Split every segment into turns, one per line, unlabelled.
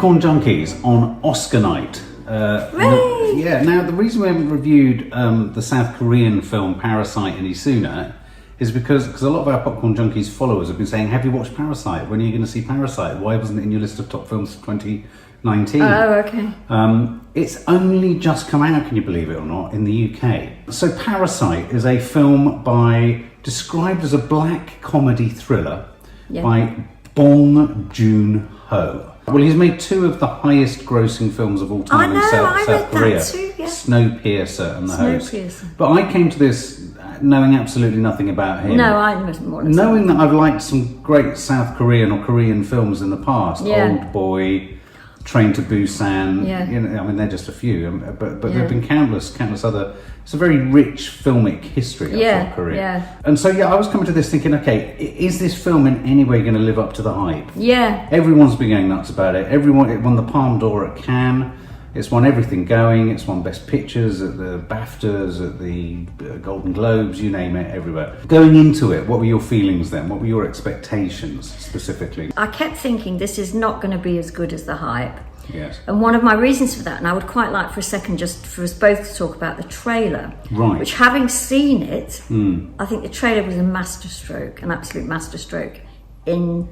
Popcorn Junkies on Oscar night. Now the reason we haven't reviewed the South Korean film Parasite any sooner is because a lot of our Popcorn Junkies followers have been saying, have you watched Parasite? When are you going to see Parasite? Why wasn't it in your list of top films for 2019?
Oh, okay.
It's only just come out, can you believe it or not, in the UK. So Parasite is a film described as a black comedy thriller by Bong Joon-ho. Well, he's made two of the highest grossing films of all time in South Korea. Snowpiercer and The Host. But I came to this knowing absolutely nothing about him.
No, I wasn't more than
knowing that I've liked some great South Korean or Korean films in the past. Old Boy, Train to Busan. I mean, they're just a few, but there have been countless other. It's a very rich filmic history of South Korea. And so I was coming to this thinking, okay, is this film in any way going to live up to the hype?
Yeah.
Everyone's been going nuts about it. It won the Palme d'Or at Cannes. It's won everything going. It's won Best Pictures at the BAFTAs, at the Golden Globes, you name it, everywhere. Going into it, what were your feelings then? What were your expectations specifically?
I kept thinking this is not going to be as good as the hype.
Yes.
And one of my reasons for that, and I would quite like for a second just for us both to talk about the trailer.
Right.
Which, having seen it, I think the trailer was a masterstroke, an absolute masterstroke in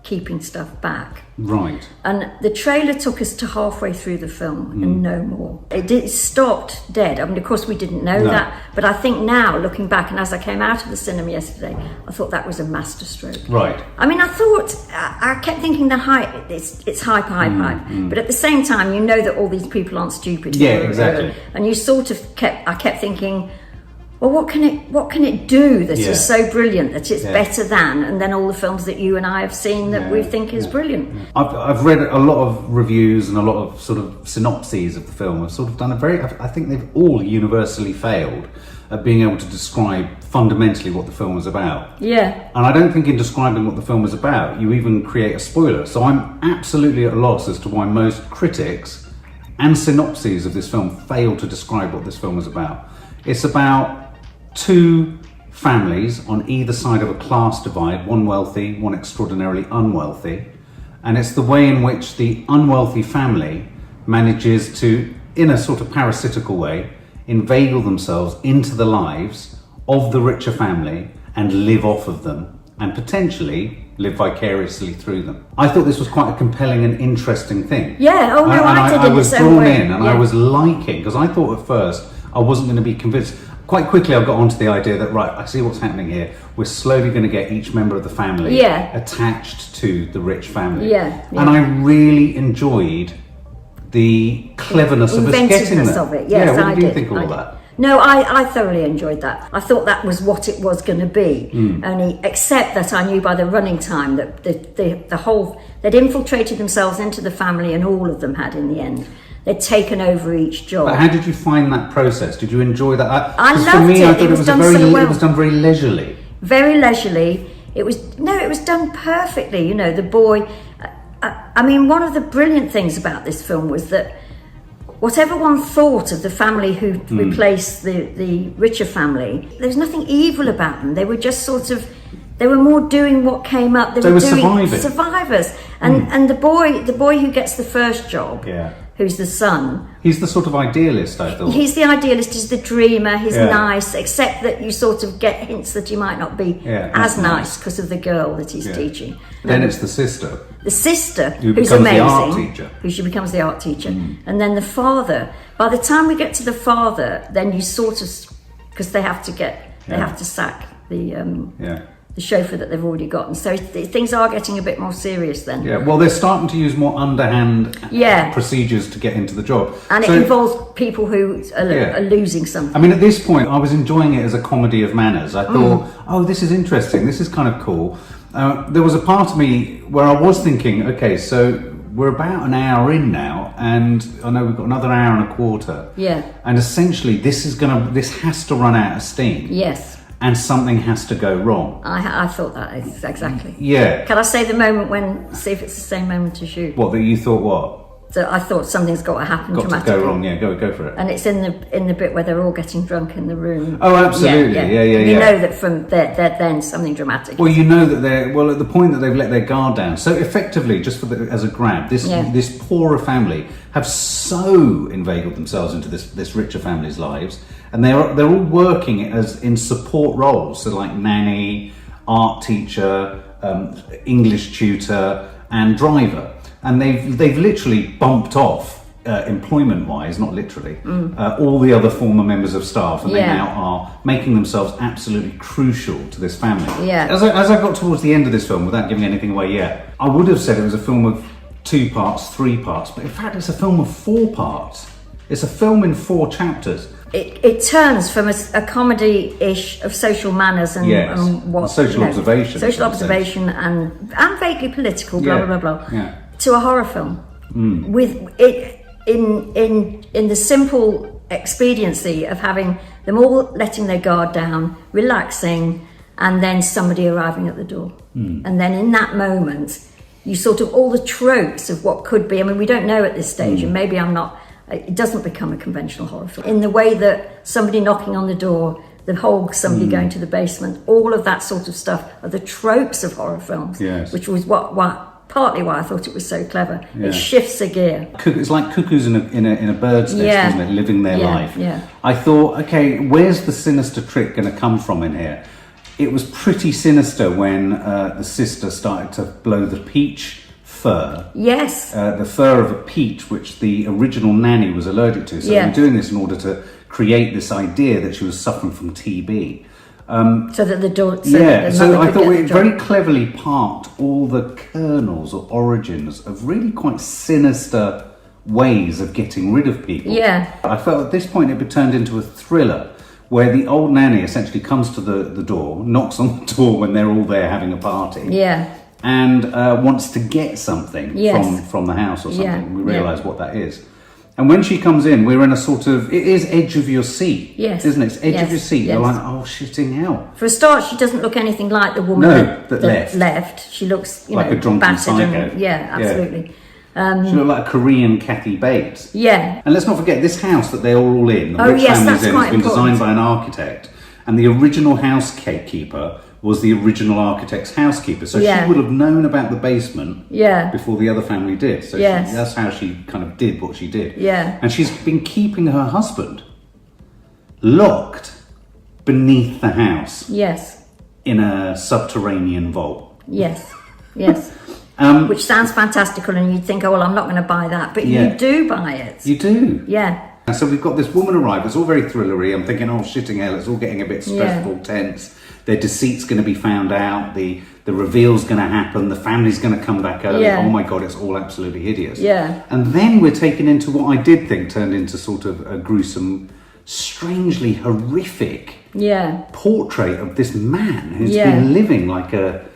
keeping stuff back.
Right.
And the trailer took us to halfway through the film and no more. It stopped dead. I mean, of course we didn't know that, but I think now, looking back, and as I came out of the cinema yesterday, I thought that was a masterstroke.
Right.
I mean, I kept thinking the hype, it's hype, but at the same time, you know that all these people aren't stupid.
Yeah, exactly.
And you sort of I kept thinking, well, what can it do that is so brilliant that it's better than, and then all the films that you and I have seen that we think is brilliant.
I've read a lot of reviews and a lot of sort of synopses of the film. I've sort of done I think they've all universally failed at being able to describe fundamentally what the film was about.
Yeah.
And I don't think in describing what the film was about, you even create a spoiler. So I'm absolutely at a loss as to why most critics and synopses of this film fail to describe what this film was about. It's about two families on either side of a class divide, one wealthy, one extraordinarily unwealthy, and it's the way in which the unwealthy family manages to, in a sort of parasitical way, inveigle themselves into the lives of the richer family and live off of them and potentially live vicariously through them. I thought this was quite a compelling and interesting thing.
Yeah, I
was drawn in and I was liking, because I thought at first I wasn't going to be convinced. Quite quickly I got onto the idea that, right, I see what's happening here. We're slowly going to get each member of the family attached to the rich family. And I really enjoyed the cleverness of us getting there.
Of it. Yes,
what do you think of all that?
No, I thoroughly enjoyed that. I thought that was what it was going to be. Only, except that I knew by the running time that they'd infiltrated themselves into the family, and all of them had in the end. They'd taken over each job.
But how did you find that process? Did you enjoy that?
I loved
for me,
it.
I thought it was done very leisurely.
Very leisurely. It was done perfectly. You know, the boy. I mean, one of the brilliant things about this film was that whatever one thought of the family who replaced the richer family, there was nothing evil about them. They were just sort of. They were more doing what came up. They were doing survivors. And the boy who gets the first job, who's the son.
He's the sort of idealist, I thought.
He's the idealist, he's the dreamer, he's nice, except that you sort of get hints that he might not be as nice because of the girl that he's teaching.
Then it's the sister.
The sister, who's amazing, she becomes the art teacher. And then the father. By the time we get to the father, then you sort of, because they have to sack the chauffeur that they've already got, and so things are getting a bit more serious then.
Yeah, well, they're starting to use more underhand procedures to get into the job.
And it involves people who are losing something.
I mean, at this point, I was enjoying it as a comedy of manners. I thought, oh, this is interesting, this is kind of cool. There was a part of me where I was thinking, okay, so we're about an hour in now, and I know we've got another hour and a quarter.
Yeah.
And essentially, this has to run out of steam.
Yes.
And something has to go wrong.
I thought that exactly.
Yeah.
Can I say the moment see if it's the same moment as you?
What, that you thought what?
So I thought something's got to happen
Got to
dramatically.
go wrong, yeah, go for it.
And it's in the bit where they're all getting drunk in the room.
Oh, absolutely, yeah.
You know that from there then something dramatic.
Well, you know that they're at the point that they've let their guard down. So effectively, just as a grab, this poorer family have so inveigled themselves into this richer family's lives, and they're all working as in support roles. So like nanny, art teacher, English tutor, and driver. And they've literally bumped off employment-wise, not literally, all the other former members of staff, and they now are making themselves absolutely crucial to this family.
Yeah.
As I got towards the end of this film, without giving anything away yet, I would have said it was a film of 2 parts, 3 parts, but in fact it's a film of 4 parts. It's a film in 4 chapters.
It turns from a comedy-ish of social manners and what
social observation,
and vaguely political, blah blah blah blah, to a horror film with it in the simple expediency of having them all letting their guard down, relaxing, and then somebody arriving at the door, and then in that moment you sort of all the tropes of what could be. I mean, we don't know at this stage, and maybe it doesn't become a conventional horror film. In the way that somebody knocking on the door, the whole somebody going to the basement, all of that sort of stuff are the tropes of horror films, which was partly why I thought it was so clever. It shifts a gear.
It's like cuckoos in a bird's nest, isn't it? Living their life.
Yeah.
I thought, okay, where's the sinister trick going to come from in here? It was pretty sinister when the sister started to blow the peach fur.
Yes.
The fur of a peach, which the original nanny was allergic to. So they were doing this in order to create this idea that she was suffering from TB.
So that the door...
So I thought we very cleverly parked all the kernels or origins of really quite sinister ways of getting rid of people.
Yeah.
I felt at this point it turned into a thriller where the old nanny essentially comes to the door, knocks on the door when they're all there having a party.
Yeah.
And wants to get something from the house or something.
Yeah.
We realise what that is. And when she comes in, we're in a sort of... It is edge of your seat, isn't it? It's edge of your seat. You're like, oh, shitting hell.
For a start, she doesn't look anything like the woman
that
left. She looks,
like a drunken psycho.
Absolutely.
She looked like a Korean Kathy Bates.
Yeah.
And let's not forget, this house that they're all in, the rich family's in, has been designed by an architect. And the original housekeeper was the original architect's housekeeper. So she would have known about the basement before the other family did. So that's how she kind of did what she did.
Yeah.
And she's been keeping her husband locked beneath the house.
Yes.
In a subterranean vault.
Yes. Yes. Which sounds fantastical, and you'd think, oh, well, I'm not going to buy that. But you do buy it.
You do.
Yeah.
And so we've got this woman arrive. It's all very thrillery. I'm thinking, oh, shitting hell, it's all getting a bit stressful, tense. Their deceit's going to be found out. The reveal's going to happen. The family's going to come back early. Oh my God, it's all absolutely hideous.
Yeah.
And then we're taken into what I did think turned into sort of a gruesome, strangely horrific portrait of this man who's been living like a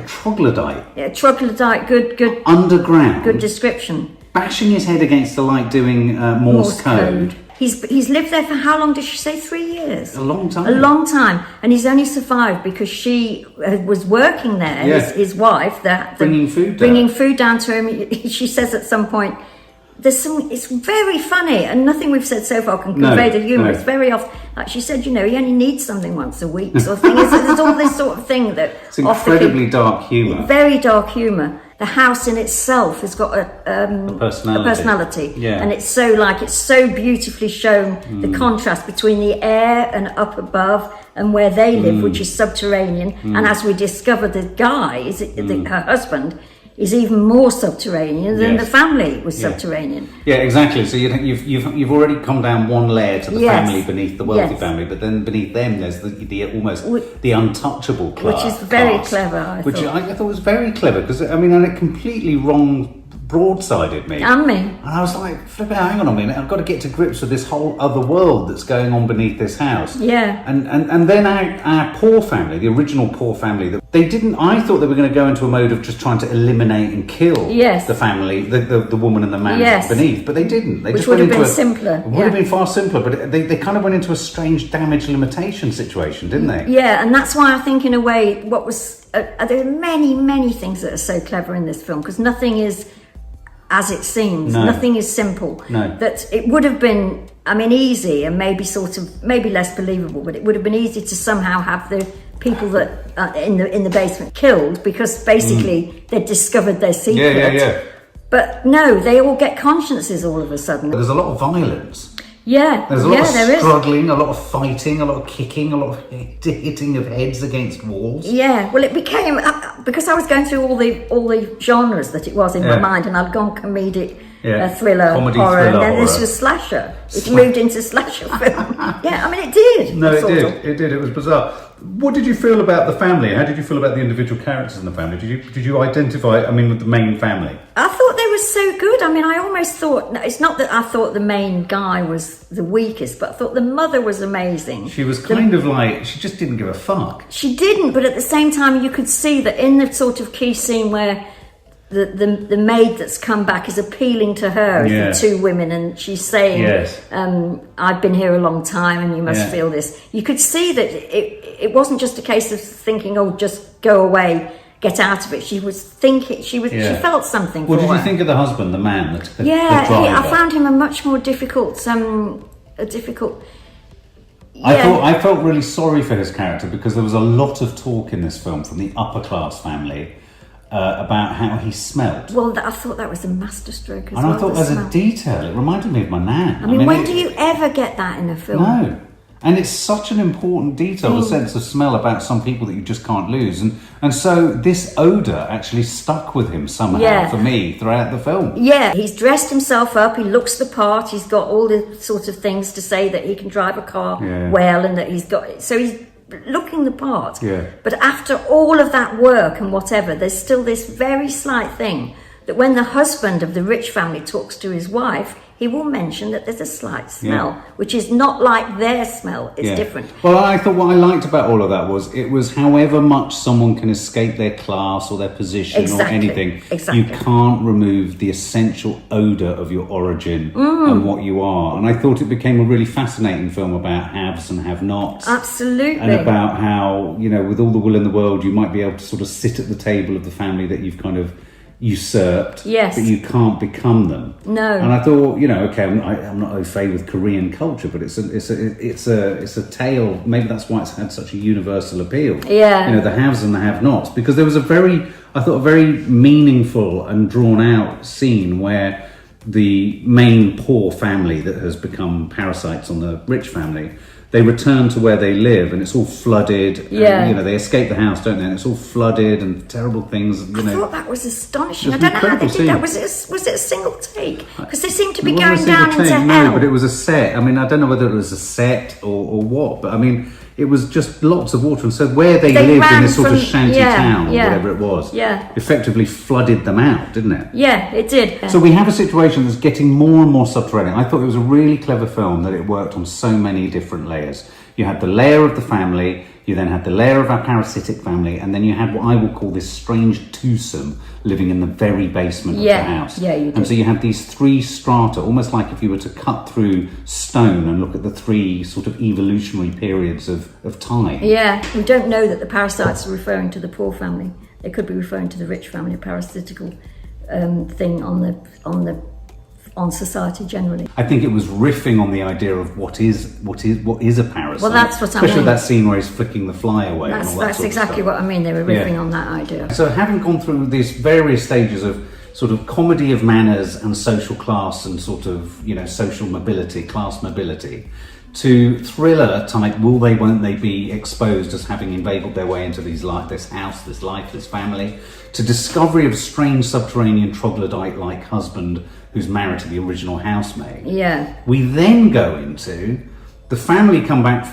troglodyte.
Yeah, troglodyte, good.
Underground.
Good description.
Bashing his head against the light, doing Morse code.
He's lived there for how long did she say? 3 years?
A long time.
A long time. And he's only survived because she was working there, his wife,
bringing food down
to him. She says at some point, it's very funny, and nothing we've said so far can convey the humour. It's very often, like she said, he only needs something once a week, sort of thing. There's all this sort of thing that...
It's incredibly dark humour.
Very dark humour. The house in itself has got a personality. And it's so beautifully shown, the contrast between the air and up above and where they live, which is subterranean. And as we discover, the guy, her husband, is even more subterranean than the family was subterranean.
Yeah, exactly. So you've already come down one layer to the family beneath the wealthy family, but then beneath them there's the almost the untouchable class,
which is very clever. I
thought was very clever because and it completely broadsided me.
And me.
And I was like, hang on a minute, I've got to get to grips with this whole other world that's going on beneath this house.
Yeah.
And then our poor family, the original poor family, that they didn't. I thought they were going to go into a mode of just trying to eliminate and kill the family, the woman and the man beneath, but they didn't. Which
would have been simpler.
It would have been far simpler, but they kind of went into a strange damage limitation situation, didn't they?
Yeah, and that's why I think in a way there are many things that are so clever in this film, because nothing is as it seems.
No.
Nothing is simple.
No.
That it would have been, I mean, easy and maybe maybe less believable, but it would have been easy to somehow have the people that in the basement killed, because basically they'd discovered their secret.
Yeah.
But no, they all get consciences all of a sudden.
There's a lot of violence.
Yeah,
There's a lot of
there is.
struggling, a lot of fighting, a lot of kicking, a lot of hitting of heads against walls.
Yeah, well, it became because I was going through all the genres that it was in my mind, and I'd gone comedic, thriller,
comedy,
horror,
thriller,
and then
horror.
this was slasher. It moved into slasher film. Yeah, I mean, it did.
No, it
sort
did.
of.
It did. It was bizarre. What did you feel about the family? How did you feel about the individual characters in the family? Did you identify? I mean, with the main family.
I thought they were so good. I mean, I almost thought, it's not that I thought the main guy was the weakest, but I thought the mother was amazing.
She was kind of like, she just didn't give a fuck.
She didn't, but at the same time, you could see that in the sort of key scene where the maid that's come back is appealing to her, the two women, and she's saying, I've been here a long time and you must feel this. You could see that it wasn't just a case of thinking, oh, just go away, get out of it. She was thinking, she felt something.
What
for
did you
her.
think of the husband, the man, the
I
driver?
found him a much more difficult.
I felt really sorry for his character, because there was a lot of talk in this film from the upper class family about how he smelt.
Well, I thought that was a masterstroke as well.
And I thought, as a detail, it reminded me of my nan.
I mean, when do you ever get that in a film?
No. And it's such an important detail, the sense of smell about some people that you just can't lose. And so this odour actually stuck with him somehow, for me, throughout the film.
Yeah, he's dressed himself up, he looks the part, he's got all the sort of things to say that he can drive a car well, and that he's got... So he's looking the part.
Yeah.
But after all of that work and whatever, there's still this very slight thing that when the husband of the rich family talks to his wife, he will mention that there's a slight smell, which is not like their smell, it's different.
Well, I thought what I liked about all of that was, it was however much someone can escape their class or their position or anything, you can't remove the essential odour of your origin and what you are. And I thought it became a really fascinating film about haves and have-nots.
Absolutely.
And about how, you know, with all the will in the world, you might be able to sort of sit at the table of the family that you've kind of usurped, but you can't become them.
No.
And I thought, you know, okay, I'm not au fait with Korean culture, but it's a tale. Maybe that's why it's had such a universal appeal.
Yeah.
You know, the haves and the have-nots, because there was a very meaningful and drawn out scene where the main poor family that has become parasites on the rich family, they return to where they live, and it's all flooded.
Yeah.
And, you know, they escape the house, don't they? And it's all flooded and terrible things. You know.
I thought that was astonishing. I
It was
don't know how they
incredible
did that.
scene.
Was it a single take? Because they seem to be
It wasn't
going
a
down
single
into
take,
hell.
No, but it was a set. I mean, I don't know whether it was a set or what, but I mean, it was just lots of water. And so where they lived in this sort of shanty town, or whatever it was, effectively flooded them out, didn't it?
Yeah, it did.
So we have a situation that's getting more and more subterranean. I thought it was a really clever film that it worked on so many different layers. You had the layer of the family, you then had the layer of our parasitic family, and then you had what I will call this strange twosome living in the very basement of the house.
Yeah, you did.
And so you had these three strata, almost like if you were to cut through stone and look at the thring sort of evolutionary periods of time.
Yeah, we don't know that the parasites are referring to the poor family. They could be referring to the rich family, a parasitical thing on society generally.
I think it was riffing on the idea of what is a parasite.
Well, that's what I mean.
Especially that scene where he's flicking the fly away.
That's exactly what I mean. They were riffing on that idea.
So having gone through these various stages of sort of comedy of manners and social class and sort of, you know, social mobility, class mobility, to thriller type, will they, won't they be exposed as having inveigled their way into this house, this life, this family, to discovery of a strange subterranean troglodyte-like husband who's married to the original housemaid.
Yeah.
We then go into the family come back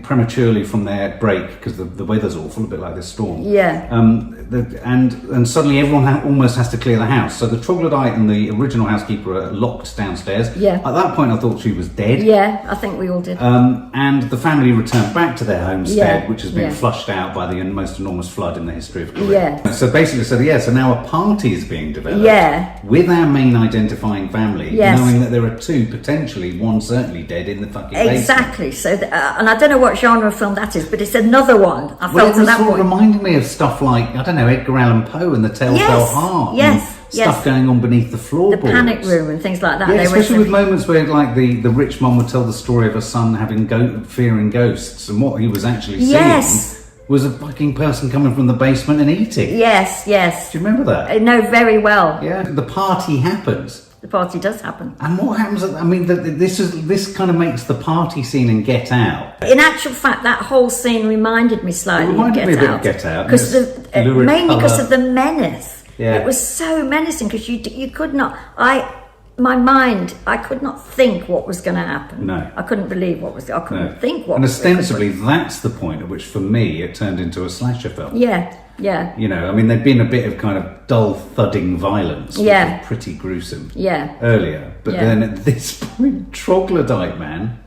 prematurely from their break because the weather's awful, a bit like this storm.
Yeah.
And suddenly everyone almost has to clear the house. So the troglodyte and the original housekeeper are locked downstairs.
Yeah.
At that point I thought she was dead.
Yeah, I think we all did.
And the family returned back to their homestead, which has been
Yeah.
flushed out by the most enormous flood in the history of Korea. So basically, so now a party is being developed with our main identifying family, knowing that there are two, potentially one certainly dead in the fucking basement.
Exactly. So, and I don't know what genre of film that is, but it's another one. I
Well,
felt
it
at that
sort of
point.
reminding me of stuff like, I don't know, Edgar Allan Poe and the Telltale Heart.
Yes.
stuff going on beneath the floorboards.
The panic room and things like that.
Yeah, especially with moments where, like, the rich mum would tell the story of her son having fearing ghosts, and what he was actually seeing was a fucking person coming from the basement and eating.
Yes.
Do you remember that?
I know very well.
Yeah. The party happens.
The party does happen.
And what happens? I mean, this kind of makes the party scene in Get Out.
In actual fact, that whole scene reminded me slightly of Get Out. Because mainly because of the menace.
Yeah.
It was so menacing because you could not. I could not think what was going to happen.
No.
I couldn't believe what was. I couldn't think what.
And
was
ostensibly, that's the point at which, for me, it turned into a slasher film.
Yeah.
You know, I mean, there'd been a bit of kind of dull, thudding violence, which was pretty gruesome. Earlier, but then at this point, Troglodyte Man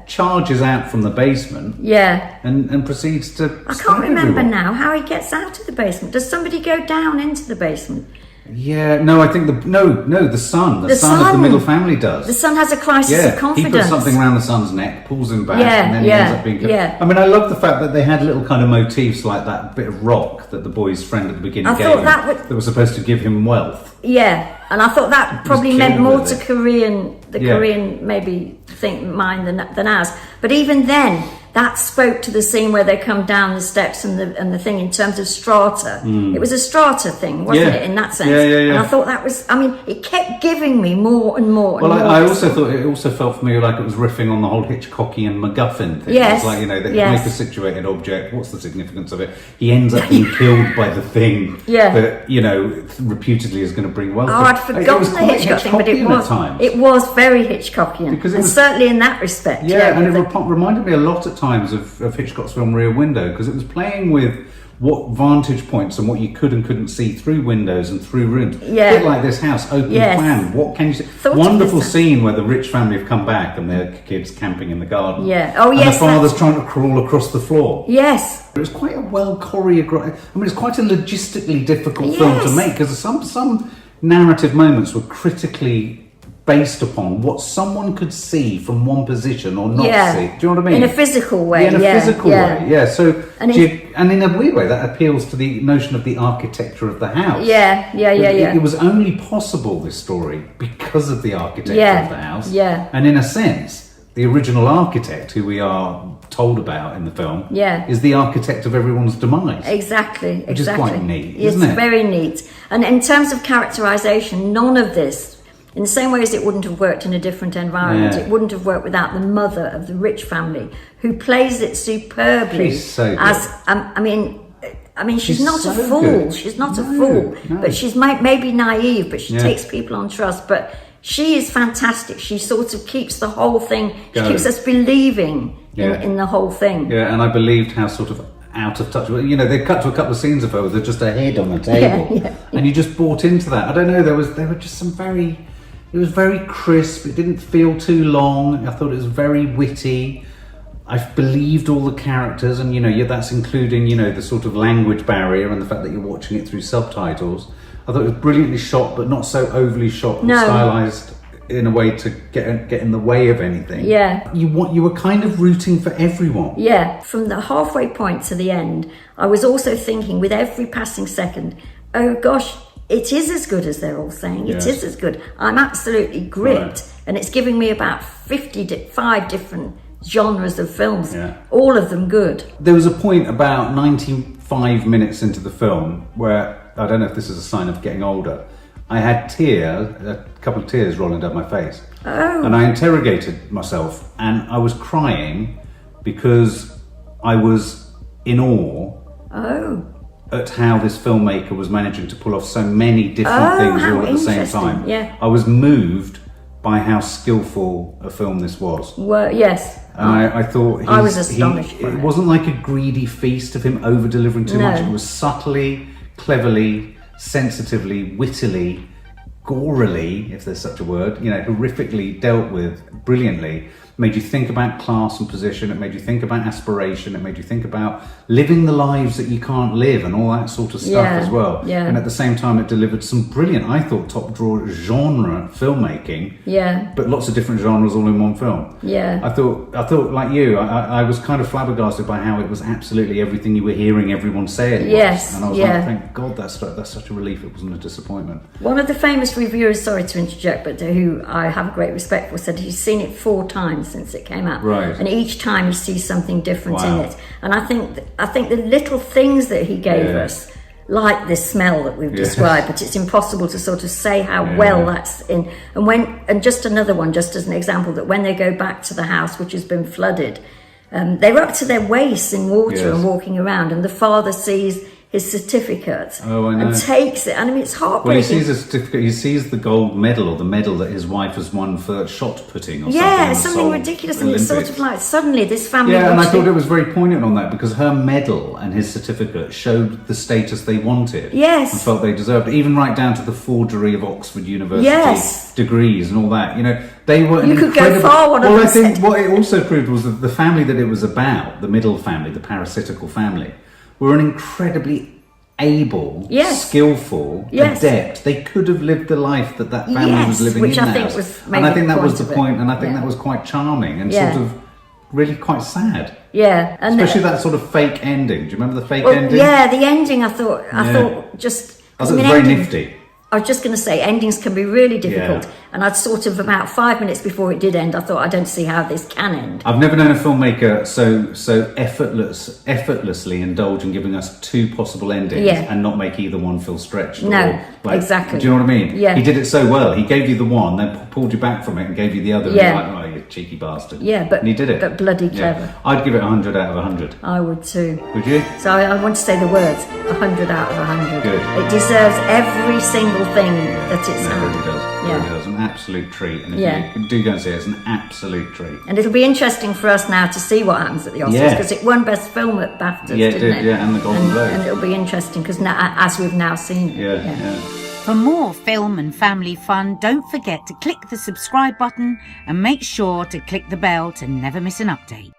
charges out from the basement. And proceeds to.
I can't remember now how he gets out of the basement. Does somebody go down into the basement?
Yeah, no, I think the son of the middle family does.
The son has a crisis of confidence.
He puts something around the son's neck, pulls him back, and then he ends up being killed. I mean, I love the fact that they had little kind of motifs like that bit of rock that the boy's friend at the beginning gave him that was supposed to give him wealth.
Yeah, and I thought that probably meant more to Korean maybe mind than ours. But even then, that spoke to the scene where they come down the steps and the thing in terms of strata. It was a strata thing, wasn't it, in that sense? And I thought that was, I mean, it kept giving me more and more.
Well, I also thought it also felt for me like it was riffing on the whole Hitchcockian MacGuffin thing.
Yes.
It's like, you know, they make a situated object. What's the significance of it? He ends up being killed by the thing that, you know, reputedly is going to bring wealth.
Oh, I'd forgotten the Hitchcock thing, but it was very Hitchcockian. Because it was, certainly in that respect.
Yeah, and it reminded me a lot at times of Hitchcock's film Rear Window, because it was playing with what vantage points and what you could and couldn't see through windows and through rooms. A bit like this house, open plan. What can you see? Wonderful scene where the rich family have come back and their kids camping in the garden. And the father's trying to crawl across the floor. It was quite a well choreographed. I mean, it's quite a logistically difficult film to make, because some narrative moments were critically based upon what someone could see from one position or not see. Do you know what I mean?
In a physical way.
In a physical way. So, and in a weird way, that appeals to the notion of the architecture of the house. It was only possible, this story, because of the architecture of the house. And in a sense, the original architect, who we are told about in the film, is the architect of everyone's demise.
Exactly.
Which is quite neat, isn't it?
It's very neat. And in terms of characterization, none of this, in the same way as it wouldn't have worked in a different environment, it wouldn't have worked without the mother of the rich family, who plays it superbly.
She's so good.
I mean, she's not a fool. Good. She's not a fool, but she's maybe naive, but she takes people on trust. But she is fantastic. She sort of keeps the whole thing. She keeps us believing in the whole thing.
Yeah, and I believed how sort of out of touch. You know, they cut to a couple of scenes of her with just a head on the table, and you just bought into that. I don't know. There were just some very. It was very crisp. It didn't feel too long. I thought it was very witty. I believed all the characters, and that's including the sort of language barrier and the fact that you're watching it through subtitles. I thought it was brilliantly shot, but not so overly shot, but stylized in a way to get in the way of anything. You were kind of rooting for everyone.
From the halfway point to the end, I was also thinking with every passing second, oh gosh, it is as good as they're all saying. It is as good. I'm absolutely gripped, and it's giving me about 55 different genres of films, all of them good.
There was a point about 95 minutes into the film where, I don't know if this is a sign of getting older, I had a couple of tears rolling down my face. And I interrogated myself, and I was crying because I was in awe at how this filmmaker was managing to pull off so many different things all at the same time. I was moved by how skillful a film this was. And I thought
I was astonished.
It wasn't like a greedy feast of him over-delivering too much. It was subtly, cleverly, sensitively, wittily, gorily, if there's such a word, horrifically dealt with brilliantly. made you think about class and position, it made you think about aspiration, it made you think about living the lives that you can't live and all that sort of stuff as well.
Yeah.
And at the same time, it delivered some brilliant, I thought, top drawer genre filmmaking.
Yeah.
But lots of different genres all in one film.
Yeah.
I thought like you, I was kind of flabbergasted by how it was absolutely everything you were hearing everyone say it was.
Yes,
And I was
yeah.
like, thank God that's such a relief. It wasn't a disappointment.
One of the famous reviewers, sorry to interject, but who I have great respect for, said he's seen it 4 times since it came out.
Right.
And each time he sees something different
Wow.
in it. And I think the little things that he gave us, like this smell that we've described, but it's impossible to sort of say how well that's in. And just another one, just as an example, that when they go back to the house which has been flooded, they're up to their waists in water and walking around, and the father sees his certificate and takes it. And I mean, it's heartbreaking.
Well, he sees a certificate, he sees the gold medal or the medal that his wife has won for shot putting or
something ridiculous. And it's sort of like suddenly this family...
Yeah, and I thought it was very poignant on that because her medal and his certificate showed the status they wanted.
Yes.
And felt they deserved, even right down to the forgery of Oxford University degrees and all that. You know, they were...
You could go far, one of them
I think what it also proved was that the family that it was about, the middle family, the parasitical family, were an incredibly able, skillful, adept. They could have lived the life that family was living
which
in
I think
house.
was
And I think that was the point, and I think
Yeah.
that was quite charming and sort of really quite sad.
Yeah. And
especially that sort of fake ending. Do you remember the fake ending?
Yeah, the ending I thought just...
I thought it was very nifty.
I was just going to say, endings can be really difficult. And I'd sort of, about 5 minutes before it did end, I thought, I don't see how this can end.
I've never known a filmmaker so effortlessly indulge in giving us 2 possible endings and not make either one feel stretched.
No, exactly.
Do you know what I mean?
Yeah.
He did it so well. He gave you the one, then pulled you back from it and gave you the other.
Yeah.
And you're like, oh, you cheeky bastard.
Yeah, but
and he did it.
But bloody clever.
I'd give it 100 out of 100.
I would too.
Would you?
So I want to say the words, 100 out of 100.
Good.
It deserves every single thing that it's
It
had.
really does. It really does. An absolute treat. And if you do go and see it, it's an absolute treat.
And it'll be interesting for us now to see what happens at the Oscars, because it won Best Film at BAFTAs, didn't it?
Yeah, and the Golden Globe.
And it'll be interesting, because as we've now seen it.
Yeah.
For more film and family fun, don't forget to click the subscribe button and make sure to click the bell to never miss an update.